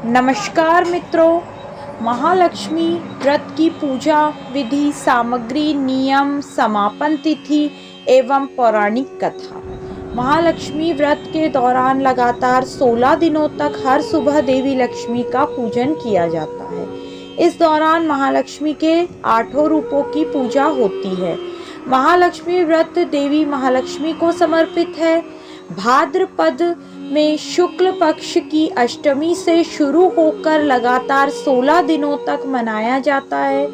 नमस्कार मित्रों, महालक्ष्मी व्रत की पूजा विधि, सामग्री, नियम, समापन तिथि एवं पौराणिक कथा। महालक्ष्मी व्रत के दौरान लगातार 16 दिनों तक हर सुबह देवी लक्ष्मी का पूजन किया जाता है। इस दौरान महालक्ष्मी के 8 रूपों की पूजा होती है। महालक्ष्मी व्रत देवी महालक्ष्मी को समर्पित है। भाद्रपद में शुक्ल पक्ष की अष्टमी से शुरू होकर लगातार 16 दिनों तक मनाया जाता है।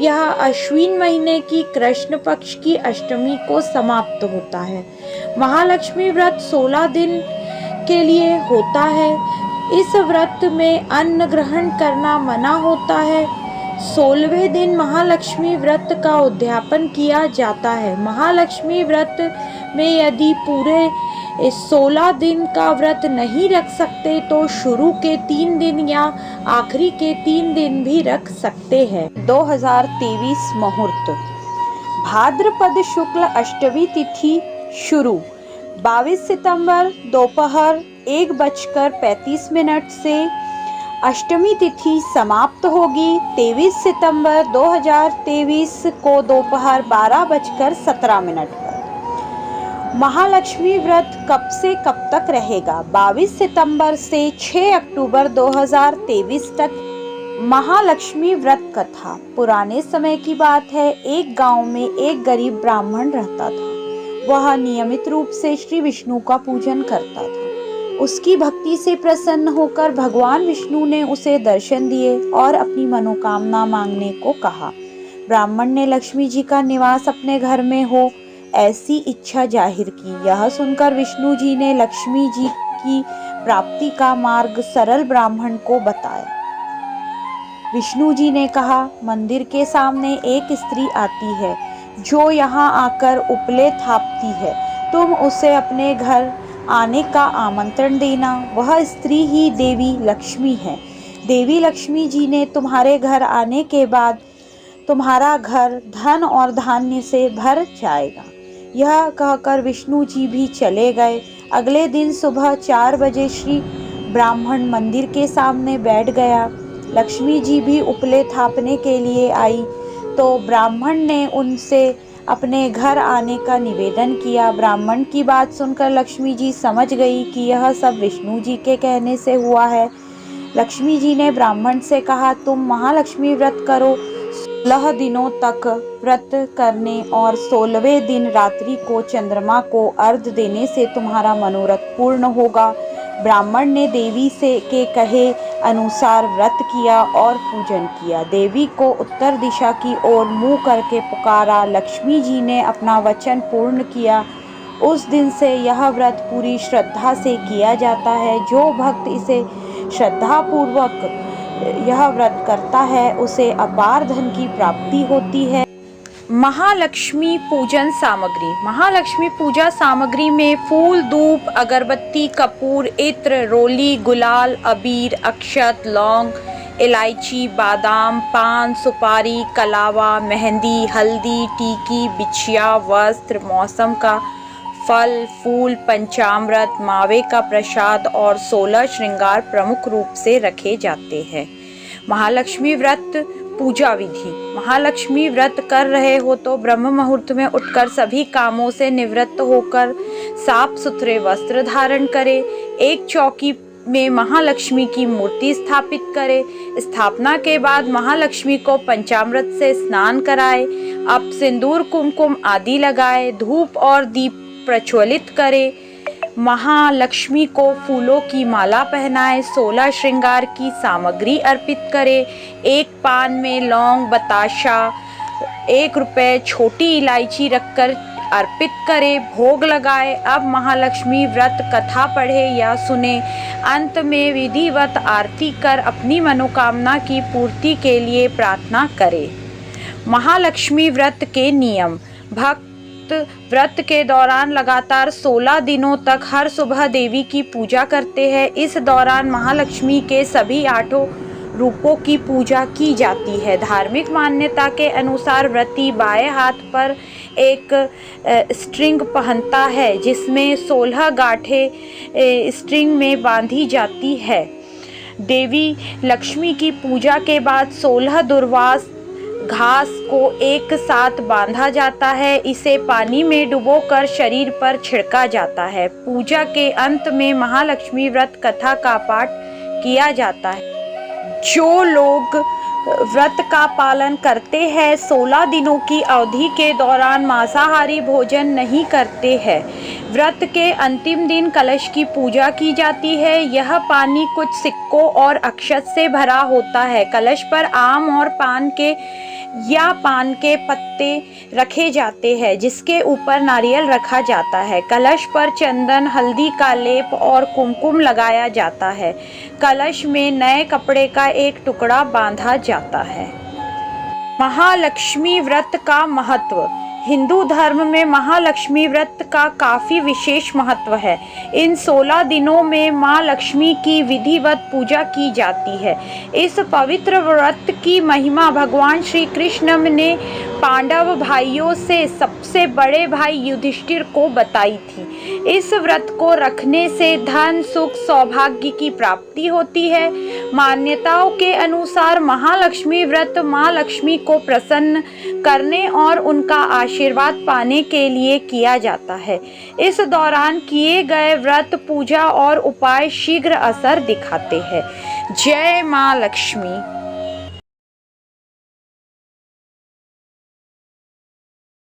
यह अश्विन महीने की कृष्ण पक्ष की अष्टमी को समाप्त होता है। महालक्ष्मी व्रत 16 दिन के लिए होता है। इस व्रत में अन्न ग्रहण करना मना होता है। 16वें दिन महालक्ष्मी व्रत का उद्यापन किया जाता है। महालक्ष्मी व्रत में यदि पूरे 16 दिन का व्रत नहीं रख सकते तो शुरू के 3 दिन या आखिरी के 3 दिन भी रख सकते हैं। 2023 मुहूर्त। भाद्रपद शुक्ल अष्टमी तिथि शुरू 22 सितंबर दोपहर 1:35 से अष्टमी तिथि समाप्त होगी 23 सितंबर 2023 को दोपहर 12:17 पर। महालक्ष्मी व्रत कब से कब तक रहेगा? 22 सितंबर से 6 अक्टूबर 2023 तक। महालक्ष्मी व्रत कथा। पुराने समय की बात है। एक गांव में एक गरीब ब्राह्मण रहता था। वह नियमित रूप से श्री विष्णु का पूजन करता था। उसकी भक्ति से प्रसन्न होकर भगवान विष्णु ने उसे दर्शन दिए और अपनी मनोकामना मांगने को कहा। ब्राह्मण ने लक्ष्मी जी का निवास अपने घर में हो ऐसी इच्छा जाहिर की। यह सुनकर विष्णु जी ने लक्ष्मी जी की प्राप्ति का मार्ग सरल ब्राह्मण को बताया। विष्णु जी ने कहा, मंदिर के सामने एक स्त्री आती है जो यहाँ आकर उपले थापती है। तुम उसे अपने घर आने का आमंत्रण देना। वह स्त्री ही देवी लक्ष्मी है। देवी लक्ष्मी जी ने तुम्हारे घर आने के बाद तुम्हारा घर धन और धान्य से भर जाएगा। यह कहकर विष्णु जी भी चले गए। अगले दिन सुबह 4 बजे श्री ब्राह्मण मंदिर के सामने बैठ गया। लक्ष्मी जी भी उपले थापने के लिए आई तो ब्राह्मण ने उनसे अपने घर आने का निवेदन किया। ब्राह्मण की बात सुनकर लक्ष्मी जी समझ गई कि यह सब विष्णु जी के कहने से हुआ है। लक्ष्मी जी ने ब्राह्मण से कहा, तुम महालक्ष्मी व्रत करो। 16 दिनों तक व्रत करने और 16वें दिन रात्रि को चंद्रमा को अर्घ्य देने से तुम्हारा मनोरथ पूर्ण होगा। ब्राह्मण ने देवी से के कहे अनुसार व्रत किया और पूजन किया। देवी को उत्तर दिशा की ओर मुंह करके पुकारा। लक्ष्मी जी ने अपना वचन पूर्ण किया। उस दिन से यह व्रत पूरी श्रद्धा से किया जाता है। जो भक्त इसे श्रद्धापूर्वक यह व्रत करता है उसे अपार धन की प्राप्ति होती है। महालक्ष्मी पूजन सामग्री। महालक्ष्मी पूजा सामग्री में फूल, धूप, अगरबत्ती, कपूर, इत्र, रोली, गुलाल, अबीर, अक्षत, लौंग, इलायची, बादाम, पान, सुपारी, कलावा, मेहंदी, हल्दी, टीकी, बिछिया, वस्त्र, मौसम का फल, फूल, पंचामृत, मावे का प्रसाद और 16 श्रृंगार प्रमुख रूप से रखे जाते हैं। महालक्ष्मी व्रत पूजा विधि। महालक्ष्मी व्रत कर रहे हो तो ब्रह्म मुहूर्त में उठकर सभी कामों से निवृत्त होकर साफ सुथरे वस्त्र धारण करें। एक चौकी में महालक्ष्मी की मूर्ति स्थापित करें। स्थापना के बाद महालक्ष्मी को पंचामृत से स्नान कराएं। अब सिंदूर, कुमकुम आदि लगाएं। धूप और दीप प्रज्वलित करें। महालक्ष्मी को फूलों की माला पहनाएं। 16 श्रृंगार की सामग्री अर्पित करें। एक पान में लौंग, बताशा, 1 रुपये, छोटी इलायची रखकर अर्पित करें। भोग लगाए। अब महालक्ष्मी व्रत कथा पढ़े या सुने। अंत में विधिवत आरती कर अपनी मनोकामना की पूर्ति के लिए प्रार्थना करें। महालक्ष्मी व्रत के नियम। भक्त व्रत के दौरान लगातार 16 दिनों तक हर सुबह देवी की पूजा करते हैं। इस दौरान महालक्ष्मी के सभी 8 रूपों की पूजा की जाती है। धार्मिक मान्यता के अनुसार व्रती बाएं हाथ पर एक स्ट्रिंग पहनता है जिसमें 16 गांठें स्ट्रिंग में बांधी जाती है। देवी लक्ष्मी की पूजा के बाद 16 दुर्वास घास को एक साथ बांधा जाता है। इसे पानी में डुबोकर शरीर पर छिड़का जाता है। पूजा के अंत में महालक्ष्मी व्रत कथा का पाठ किया जाता है। जो लोग व्रत का पालन करते हैं 16 दिनों की अवधि के दौरान मांसाहारी भोजन नहीं करते हैं। व्रत के अंतिम दिन कलश की पूजा की जाती है। यह पानी कुछ सिक्कों और अक्षत से भरा होता है। कलश पर आम और पान के पत्ते रखे जाते हैं, जिसके ऊपर नारियल रखा जाता है। कलश पर चंदन, हल्दी का लेप और कुमकुम लगाया जाता है। कलश में नए कपड़े का एक टुकड़ा बांधा जाता है। महालक्ष्मी व्रत का महत्व। हिंदू धर्म में महालक्ष्मी व्रत का काफ़ी विशेष महत्व है। इन 16 दिनों में माँ लक्ष्मी की विधिवत पूजा की जाती है। इस पवित्र व्रत की महिमा भगवान श्री कृष्ण ने पांडव भाइयों से सबसे बड़े भाई युधिष्ठिर को बताई थी। इस व्रत को रखने से धन, सुख, सौभाग्य की प्राप्ति होती है। मान्यताओं के अनुसार महालक्ष्मी व्रत माँ लक्ष्मी को प्रसन्न करने और उनका आशीर्वाद पाने के लिए किया जाता है। इस दौरान किए गए व्रत, पूजा और उपाय शीघ्र असर दिखाते हैं। जय माँ लक्ष्मी।